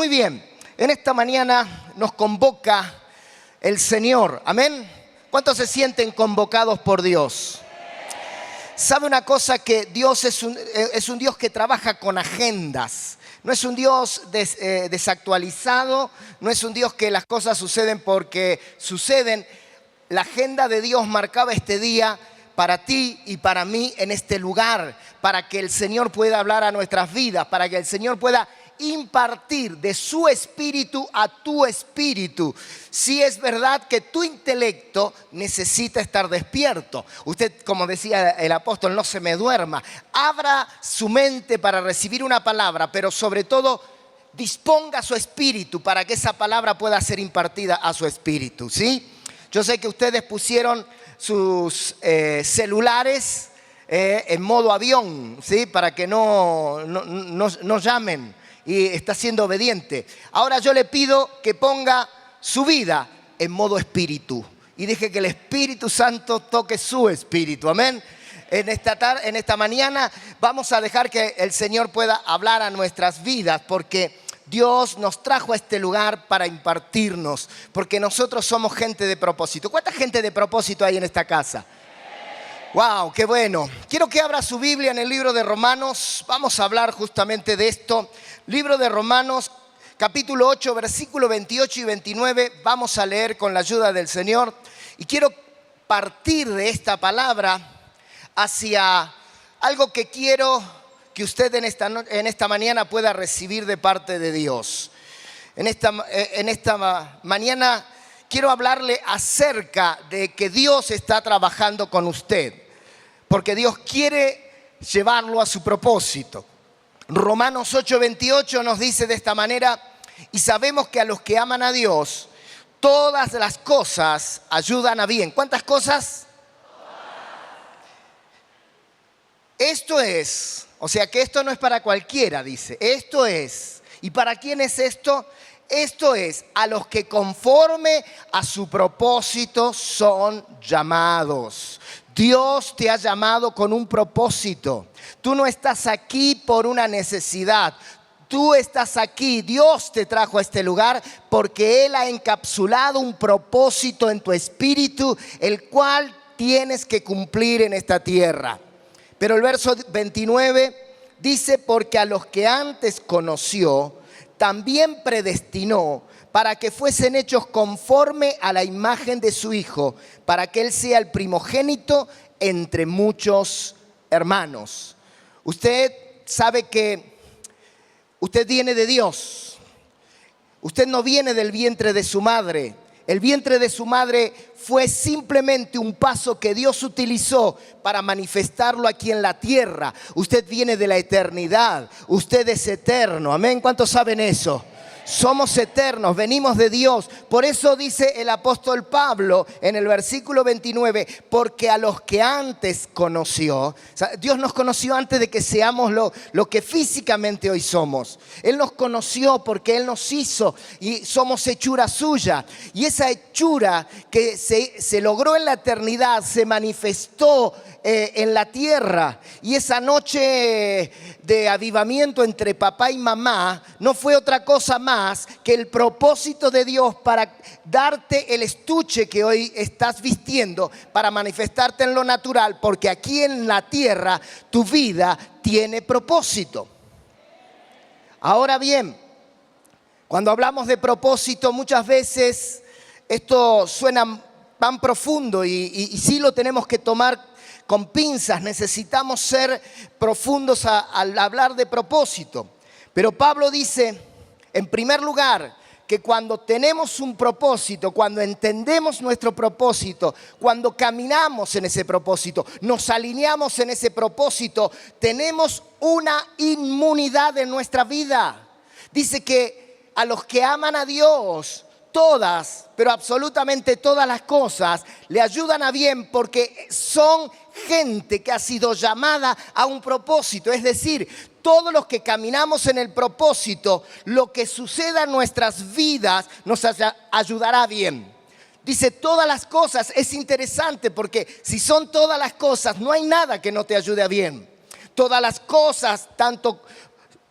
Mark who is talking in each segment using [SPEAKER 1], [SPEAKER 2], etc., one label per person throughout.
[SPEAKER 1] Muy bien, en esta mañana nos convoca el Señor, amén. ¿Cuántos se sienten convocados por Dios? ¿Sabe una cosa? Que Dios es un Dios que trabaja con agendas. No es un Dios desactualizado, no es un Dios que las cosas suceden porque suceden. La agenda de Dios marcaba este día para ti y para mí en este lugar, para que el Señor pueda hablar a nuestras vidas, para que el Señor pueda impartir de su espíritu a tu espíritu. Si es verdad que tu intelecto necesita estar despierto. Usted, como decía el apóstol, no se me duerma. Abra su mente para recibir una palabra, pero sobre todo disponga su espíritu para que esa palabra pueda ser impartida a su espíritu, ¿sí? Yo sé que ustedes pusieron sus celulares en modo avión, ¿sí? Para que no llamen. Y está siendo obediente. Ahora yo le pido que ponga su vida en modo espíritu y deje que el Espíritu Santo toque su espíritu, amén. En esta mañana vamos a dejar que el Señor pueda hablar a nuestras vidas, porque Dios nos trajo a este lugar para impartirnos, porque nosotros somos gente de propósito. ¿Cuánta gente de propósito hay en esta casa? ¡Wow! ¡Qué bueno! Quiero que abra su Biblia en el libro de Romanos. Vamos a hablar justamente de esto. Libro de Romanos, capítulo 8, versículo 28 y 29. Vamos a leer con la ayuda del Señor. Y quiero partir de esta palabra hacia algo que quiero que usted en esta mañana pueda recibir de parte de Dios. En esta mañana quiero hablarle acerca de que Dios está trabajando con usted, porque Dios quiere llevarlo a su propósito. Romanos 8:28 nos dice de esta manera: y sabemos que a los que aman a Dios, todas las cosas ayudan a bien. ¿Cuántas cosas? Esto es, o sea que esto no es para cualquiera, dice. Esto es. ¿Y para quién es esto? Esto es a los que conforme a su propósito son llamados. Dios te ha llamado con un propósito. Tú no estás aquí por una necesidad. Tú estás aquí, Dios te trajo a este lugar porque Él ha encapsulado un propósito en tu espíritu, el cual tienes que cumplir en esta tierra. Pero el verso 29 dice: porque a los que antes conoció, también predestinó para que fuesen hechos conforme a la imagen de su Hijo, para que Él sea el primogénito entre muchos hermanos. Usted sabe que usted viene de Dios. Usted no viene del vientre de su madre. El vientre de su madre fue simplemente un paso que Dios utilizó para manifestarlo aquí en la tierra. Usted viene de la eternidad. Usted es eterno. Amén. ¿Cuántos saben eso? Somos eternos, venimos de Dios. Por eso dice el apóstol Pablo en el versículo 29, porque a los que antes conoció, o sea, Dios nos conoció antes de que seamos lo que físicamente hoy somos. Él nos conoció porque Él nos hizo y somos hechura suya. Y esa hechura que se logró en la eternidad se manifestó en la tierra. Y esa noche de avivamiento entre papá y mamá no fue otra cosa más que el propósito de Dios para darte el estuche que hoy estás vistiendo, para manifestarte en lo natural, porque aquí en la tierra tu vida tiene propósito. Ahora bien, cuando hablamos de propósito, muchas veces esto suena tan profundo y sí lo tenemos que tomar con pinzas. Necesitamos ser profundos al hablar de propósito. Pero Pablo dice, en primer lugar, que cuando tenemos un propósito, cuando entendemos nuestro propósito, cuando caminamos en ese propósito, nos alineamos en ese propósito, tenemos una inmunidad en nuestra vida. Dice que a los que aman a Dios, todas, pero absolutamente todas las cosas le ayudan a bien, porque son gente que ha sido llamada a un propósito. Es decir, todos los que caminamos en el propósito, lo que suceda en nuestras vidas nos ayudará bien. Dice todas las cosas. Es interesante porque si son todas las cosas, no hay nada que no te ayude a bien. Todas las cosas, tanto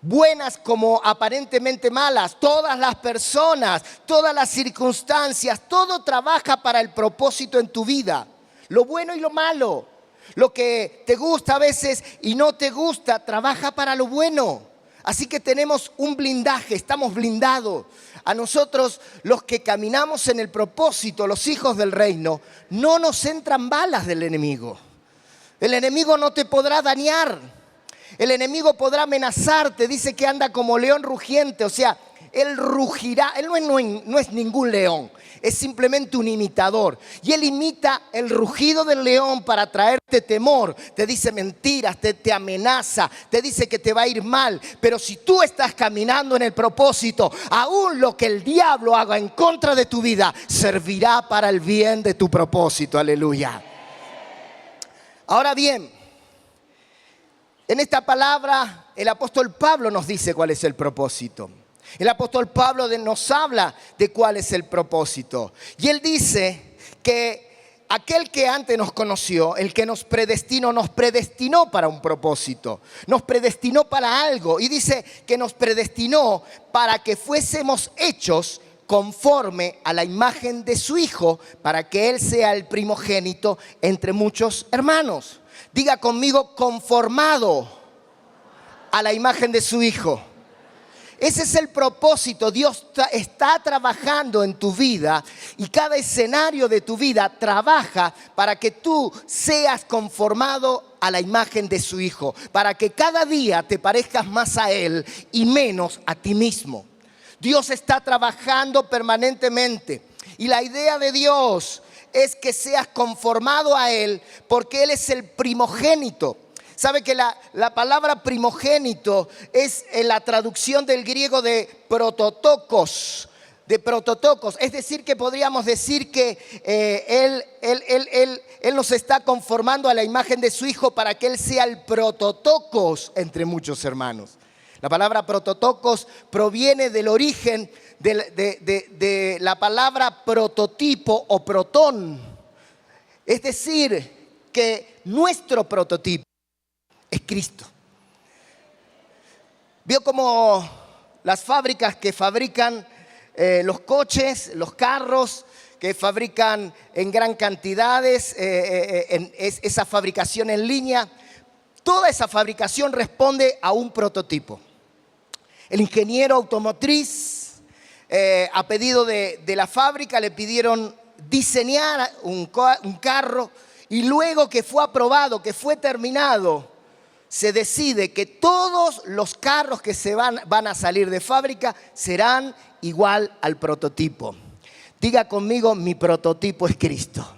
[SPEAKER 1] buenas como aparentemente malas, todas las personas, todas las circunstancias, todo trabaja para el propósito en tu vida. Lo bueno y lo malo, lo que te gusta a veces y no te gusta, trabaja para lo bueno. Así que tenemos un blindaje, estamos blindados. A nosotros, los que caminamos en el propósito, los hijos del reino, no nos entran balas del enemigo. El enemigo no te podrá dañar. El enemigo podrá amenazarte. Dice que anda como león rugiente. O sea, él rugirá. Él no es ningún león. Es simplemente un imitador. Y él imita el rugido del león para traerte temor. Te dice mentiras, te amenaza, te dice que te va a ir mal. Pero si tú estás caminando en el propósito, aún lo que el diablo haga en contra de tu vida servirá para el bien de tu propósito. Aleluya. Ahora bien, en esta palabra el apóstol Pablo nos dice cuál es el propósito. El apóstol Pablo nos habla de cuál es el propósito. Y él dice que aquel que antes nos conoció, el que nos predestinó para un propósito. Nos predestinó para algo. Y dice que nos predestinó para que fuésemos hechos conforme a la imagen de su Hijo, para que Él sea el primogénito entre muchos hermanos. Diga conmigo, conformado a la imagen de su Hijo. Ese es el propósito. Dios está trabajando en tu vida y cada escenario de tu vida trabaja para que tú seas conformado a la imagen de su Hijo, para que cada día te parezcas más a Él y menos a ti mismo. Dios está trabajando permanentemente y la idea de Dios es que seas conformado a Él porque Él es el primogénito. ¿Sabe que la palabra primogénito es la traducción del griego de prototokos? Es decir, que podríamos decir que Él nos está conformando a la imagen de su Hijo para que Él sea el prototokos entre muchos hermanos. La palabra prototokos proviene del origen de la palabra prototipo o protón. Es decir, que nuestro prototipo es Cristo. Vio como las fábricas que fabrican los coches, los carros, que fabrican en gran cantidades, esa fabricación en línea, toda esa fabricación responde a un prototipo. El ingeniero automotriz, a pedido de la fábrica, le pidieron diseñar un carro y luego que fue aprobado, que fue terminado, se decide que todos los carros que van a salir de fábrica serán igual al prototipo. Diga conmigo, mi prototipo es Cristo.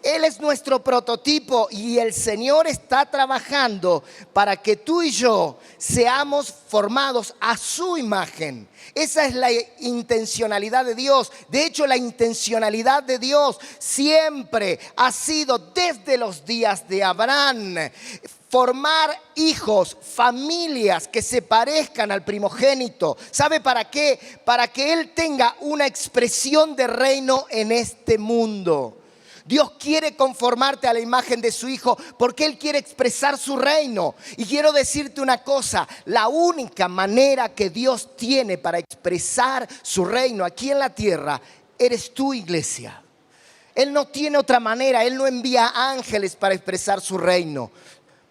[SPEAKER 1] Él es nuestro prototipo y el Señor está trabajando para que tú y yo seamos formados a su imagen. Esa es la intencionalidad de Dios. De hecho, la intencionalidad de Dios siempre ha sido desde los días de Abraham. Formar hijos, familias que se parezcan al primogénito. ¿Sabe para qué? Para que Él tenga una expresión de reino en este mundo. Dios quiere conformarte a la imagen de su Hijo porque Él quiere expresar su reino. Y quiero decirte una cosa, la única manera que Dios tiene para expresar su reino aquí en la tierra, eres tú, iglesia. Él no tiene otra manera, Él no envía ángeles para expresar su reino.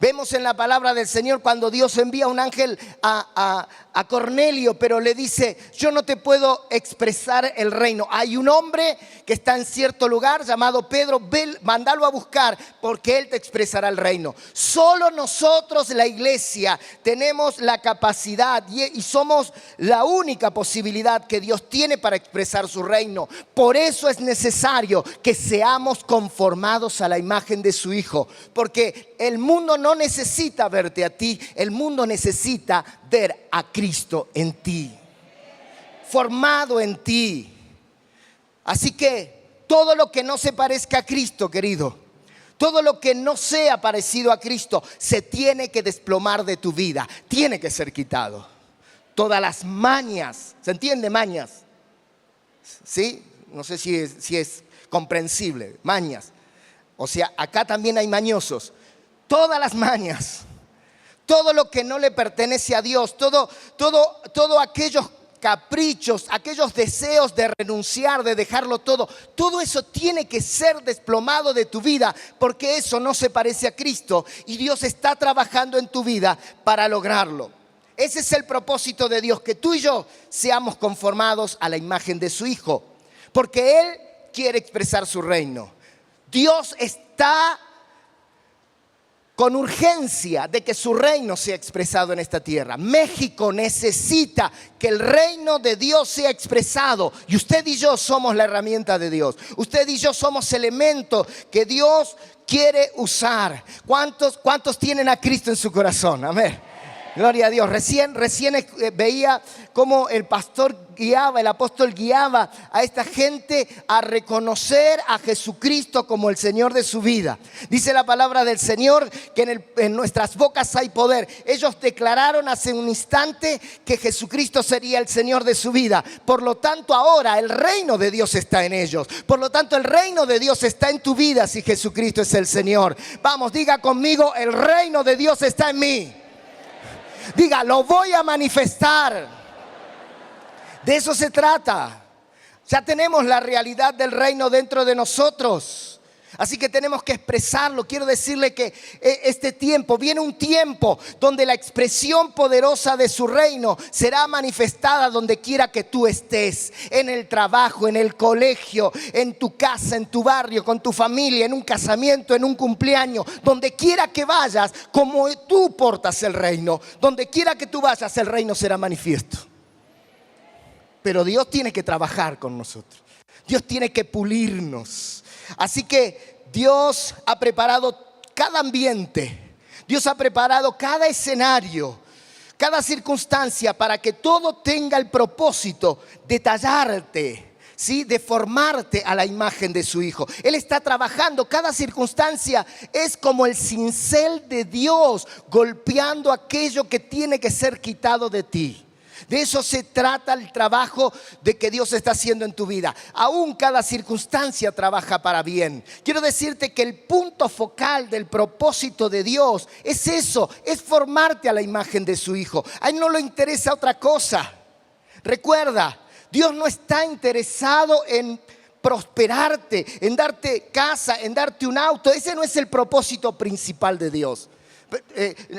[SPEAKER 1] Vemos en la palabra del Señor cuando Dios envía un ángel a Cornelio, pero le dice, yo no te puedo expresar el reino. Hay un hombre que está en cierto lugar llamado Pedro, ve, mándalo a buscar porque él te expresará el reino. Solo nosotros, la iglesia, tenemos la capacidad y somos la única posibilidad que Dios tiene para expresar su reino. Por eso es necesario que seamos conformados a la imagen de su Hijo, porque el mundo no necesita verte a ti, el mundo necesita ver a Cristo en ti, formado en ti. Así que todo lo que no se parezca a Cristo, querido, todo lo que no sea parecido a Cristo, se tiene que desplomar de tu vida, tiene que ser quitado. Todas las mañas, ¿se entiende? Mañas, ¿sí? No sé si es comprensible, mañas. O sea, acá también hay mañosos. Todas las mañas, todo lo que no le pertenece a Dios, todo aquellos caprichos, aquellos deseos de renunciar, de dejarlo todo, todo eso tiene que ser desplomado de tu vida, porque eso no se parece a Cristo y Dios está trabajando en tu vida para lograrlo. Ese es el propósito de Dios, que tú y yo seamos conformados a la imagen de su Hijo, porque Él quiere expresar su reino. Dios está con urgencia de que su reino sea expresado en esta tierra. México necesita que el reino de Dios sea expresado. Y usted y yo somos la herramienta de Dios. Usted y yo somos elementos que Dios quiere usar. ¿Cuántos tienen a Cristo en su corazón? Amén. Gloria a Dios. Recién veía cómo el pastor guiaba, el apóstol guiaba a esta gente a reconocer a Jesucristo como el Señor de su vida. Dice la palabra del Señor que en nuestras bocas hay poder. Ellos declararon hace un instante que Jesucristo sería el Señor de su vida. Por lo tanto, ahora el reino de Dios está en ellos. Por lo tanto, el reino de Dios está en tu vida si Jesucristo es el Señor. Vamos, diga conmigo: el reino de Dios está en mí. Diga: lo voy a manifestar. De eso se trata. Ya tenemos la realidad del reino dentro de nosotros. Así que tenemos que expresarlo. Quiero decirle que viene un tiempo donde la expresión poderosa de su reino será manifestada donde quiera que tú estés. En el trabajo, en el colegio, en tu casa, en tu barrio, con tu familia, en un casamiento, en un cumpleaños. Donde quiera que vayas, como tú portas el reino, donde quiera que tú vayas, el reino será manifiesto. Pero Dios tiene que trabajar con nosotros. Dios tiene que pulirnos. Así que Dios ha preparado cada ambiente. Dios ha preparado cada escenario, cada circunstancia para que todo tenga el propósito de tallarte, ¿sí? De formarte a la imagen de su Hijo. Él está trabajando. Cada circunstancia es como el cincel de Dios golpeando aquello que tiene que ser quitado de ti. De eso se trata el trabajo de que Dios está haciendo en tu vida. Aún cada circunstancia trabaja para bien. Quiero decirte que el punto focal del propósito de Dios es eso, es formarte a la imagen de su Hijo. A Él no le interesa otra cosa. Recuerda, Dios no está interesado en prosperarte, en darte casa, en darte un auto. Ese no es el propósito principal de Dios.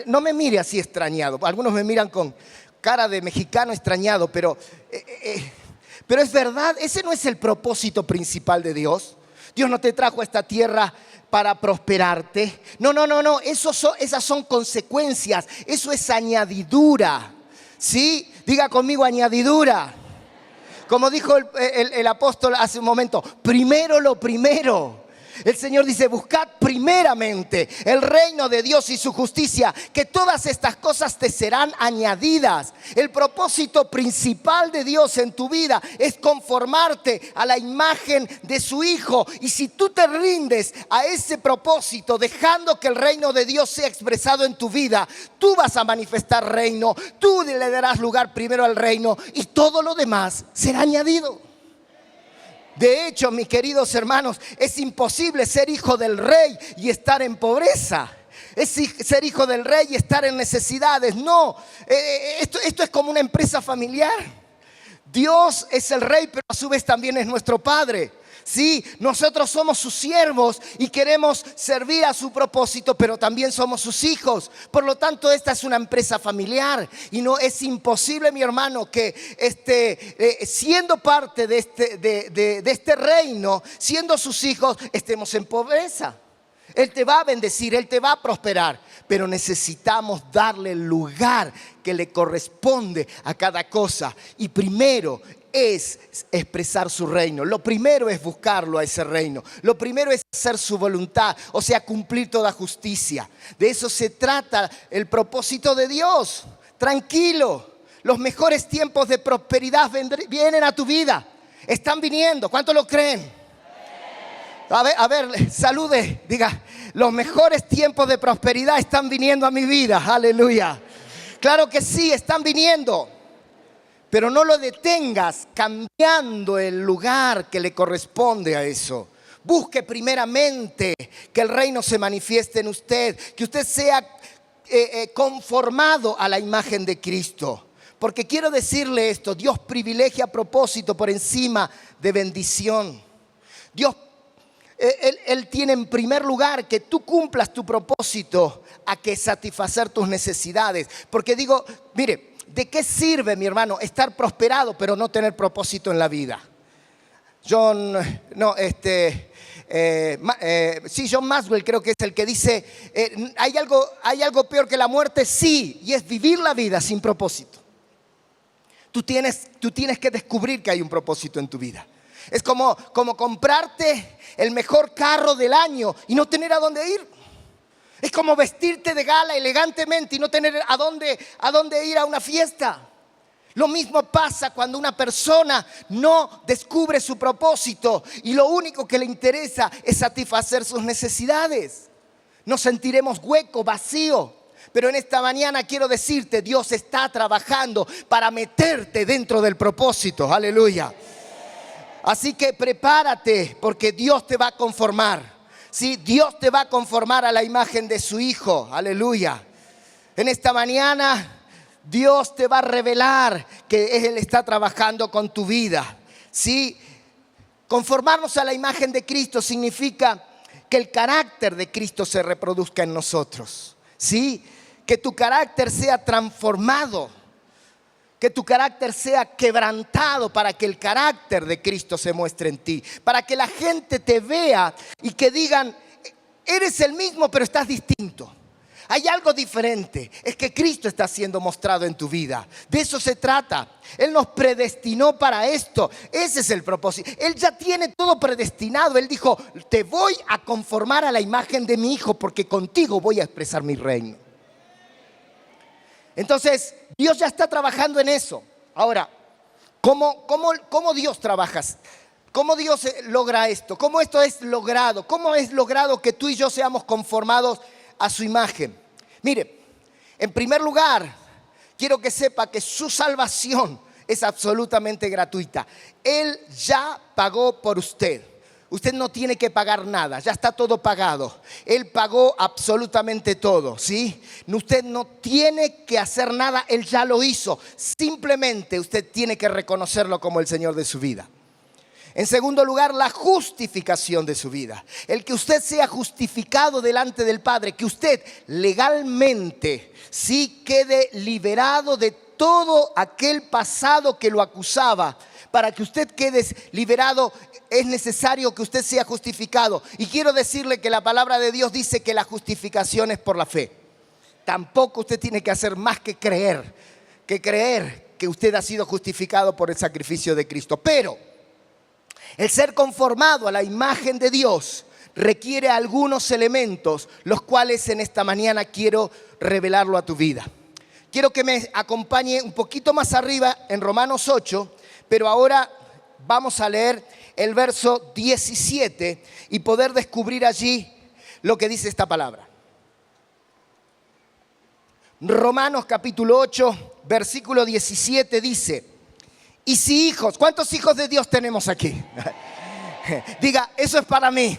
[SPEAKER 1] No me mire así extrañado. Algunos me miran con cara de mexicano extrañado, pero es verdad, ese no es el propósito principal de Dios. Dios no te trajo a esta tierra para prosperarte. No, esas son consecuencias, eso es añadidura. ¿Sí? Diga conmigo: añadidura. Como dijo el apóstol hace un momento, primero lo primero. El Señor dice: buscad primeramente el reino de Dios y su justicia, que todas estas cosas te serán añadidas. El propósito principal de Dios en tu vida es conformarte a la imagen de su Hijo. Y si tú te rindes a ese propósito, dejando que el reino de Dios sea expresado en tu vida, tú vas a manifestar reino, tú le darás lugar primero al reino y todo lo demás será añadido. De hecho, mis queridos hermanos, es imposible ser hijo del rey y estar en pobreza. Es ser hijo del rey y estar en necesidades. No, esto es como una empresa familiar. Dios es el rey, pero a su vez también es nuestro Padre. Sí, nosotros somos sus siervos y queremos servir a su propósito, pero también somos sus hijos. Por lo tanto, esta es una empresa familiar y no es imposible, mi hermano, que siendo parte de este reino, siendo sus hijos, estemos en pobreza. Él te va a bendecir, Él te va a prosperar, pero necesitamos darle el lugar que le corresponde a cada cosa. Y primero es expresar su reino. Lo primero es buscarlo a ese reino. Lo primero es hacer su voluntad, o sea, cumplir toda justicia. De eso se trata el propósito de Dios. Tranquilo, los mejores tiempos de prosperidad vienen a tu vida. Están viniendo. ¿Cuántos lo creen? A ver, salude, diga: los mejores tiempos de prosperidad están viniendo a mi vida. Aleluya. Claro que sí, están viniendo. Pero no lo detengas cambiando el lugar que le corresponde a eso. Busque primeramente que el reino se manifieste en usted, que usted sea conformado a la imagen de Cristo. Porque quiero decirle esto, Dios privilegia propósito por encima de bendición. Dios, Él tiene en primer lugar que tú cumplas tu propósito a que satisfacer tus necesidades. Porque digo, mire, ¿de qué sirve, mi hermano, estar prosperado pero no tener propósito en la vida? John Maxwell creo que es el que dice, ¿hay algo peor que la muerte? Sí, y es vivir la vida sin propósito. Tú tienes que descubrir que hay un propósito en tu vida. Es como comprarte el mejor carro del año y no tener a dónde ir. Es como vestirte de gala elegantemente y no tener a dónde ir a una fiesta. Lo mismo pasa cuando una persona no descubre su propósito y lo único que le interesa es satisfacer sus necesidades. Nos sentiremos hueco, vacío. Pero en esta mañana quiero decirte, Dios está trabajando para meterte dentro del propósito. Aleluya. Así que prepárate porque Dios te va a conformar. Sí, Dios te va a conformar a la imagen de su Hijo. Aleluya. En esta mañana Dios te va a revelar que Él está trabajando con tu vida. ¿Sí? Conformarnos a la imagen de Cristo significa que el carácter de Cristo se reproduzca en nosotros. ¿Sí? Que tu carácter sea transformado, que tu carácter sea quebrantado para que el carácter de Cristo se muestre en ti. Para que la gente te vea y que digan, eres el mismo pero estás distinto. Hay algo diferente, es que Cristo está siendo mostrado en tu vida. De eso se trata. Él nos predestinó para esto. Ese es el propósito. Él ya tiene todo predestinado. Él dijo, te voy a conformar a la imagen de mi Hijo porque contigo voy a expresar mi reino. Entonces, Dios ya está trabajando en eso. Ahora, ¿cómo Dios trabaja? ¿Cómo Dios logra esto? ¿Cómo esto es logrado? ¿Cómo es logrado que tú y yo seamos conformados a su imagen? Mire, en primer lugar, quiero que sepa que su salvación es absolutamente gratuita. Él ya pagó por usted. Usted no tiene que pagar nada, ya está todo pagado. Él pagó absolutamente todo, ¿sí? Usted no tiene que hacer nada, Él ya lo hizo. Simplemente usted tiene que reconocerlo como el Señor de su vida. En segundo lugar, la justificación de su vida. El que usted sea justificado delante del Padre, que usted legalmente sí quede liberado de todo aquel pasado que lo acusaba. Para que usted quede liberado es necesario que usted sea justificado. Y quiero decirle que la palabra de Dios dice que la justificación es por la fe. Tampoco usted tiene que hacer más que creer que usted ha sido justificado por el sacrificio de Cristo. Pero el ser conformado a la imagen de Dios requiere algunos elementos, los cuales en esta mañana quiero revelarlo a tu vida. Quiero que me acompañe un poquito más arriba en Romanos 8, pero ahora vamos a leer el verso 17 y poder descubrir allí lo que dice esta palabra. Romanos capítulo 8, versículo 17 dice: y si hijos, ¿cuántos hijos de Dios tenemos aquí? Diga, eso es para mí.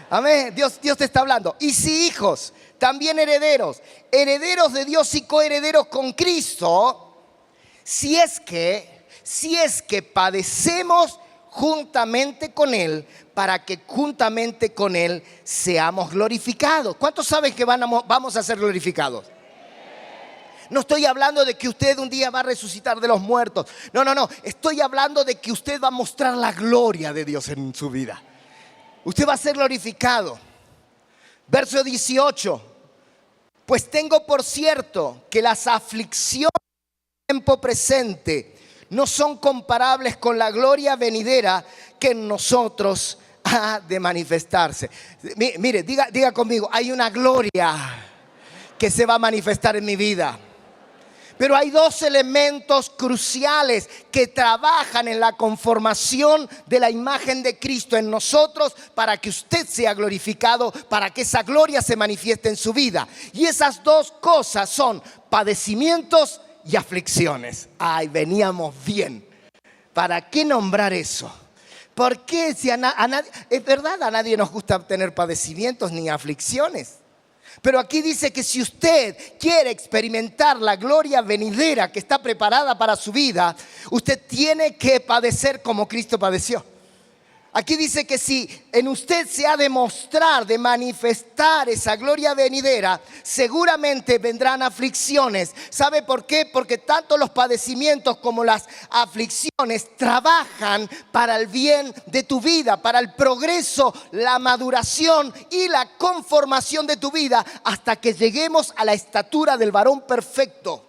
[SPEAKER 1] Amén, Dios te está hablando. Y si hijos, también herederos, herederos de Dios y coherederos con Cristo, si es que padecemos juntamente con Él, para que juntamente con Él seamos glorificados. ¿Cuántos saben que vamos a ser glorificados? No estoy hablando de que usted un día va a resucitar de los muertos. No. Estoy hablando de que usted va a mostrar la gloria de Dios en su vida. Usted va a ser glorificado. Verso 18. Pues tengo por cierto que las aflicciones del tiempo presente no son comparables con la gloria venidera que en nosotros ha de manifestarse. Mire, diga conmigo, hay una gloria que se va a manifestar en mi vida. Pero hay dos elementos cruciales que trabajan en la conformación de la imagen de Cristo en nosotros para que usted sea glorificado, para que esa gloria se manifieste en su vida. Y esas dos cosas son padecimientos y aflicciones. Ay, veníamos bien. ¿Para qué nombrar eso? ¿Por qué? Si es verdad, a nadie nos gusta tener padecimientos ni aflicciones. Pero aquí dice que si usted quiere experimentar la gloria venidera que está preparada para su vida, usted tiene que padecer como Cristo padeció. Aquí dice que si en usted se ha de mostrar, de manifestar esa gloria venidera, seguramente vendrán aflicciones. ¿Sabe por qué? Porque tanto los padecimientos como las aflicciones trabajan para el bien de tu vida, para el progreso, la maduración y la conformación de tu vida hasta que lleguemos a la estatura del varón perfecto.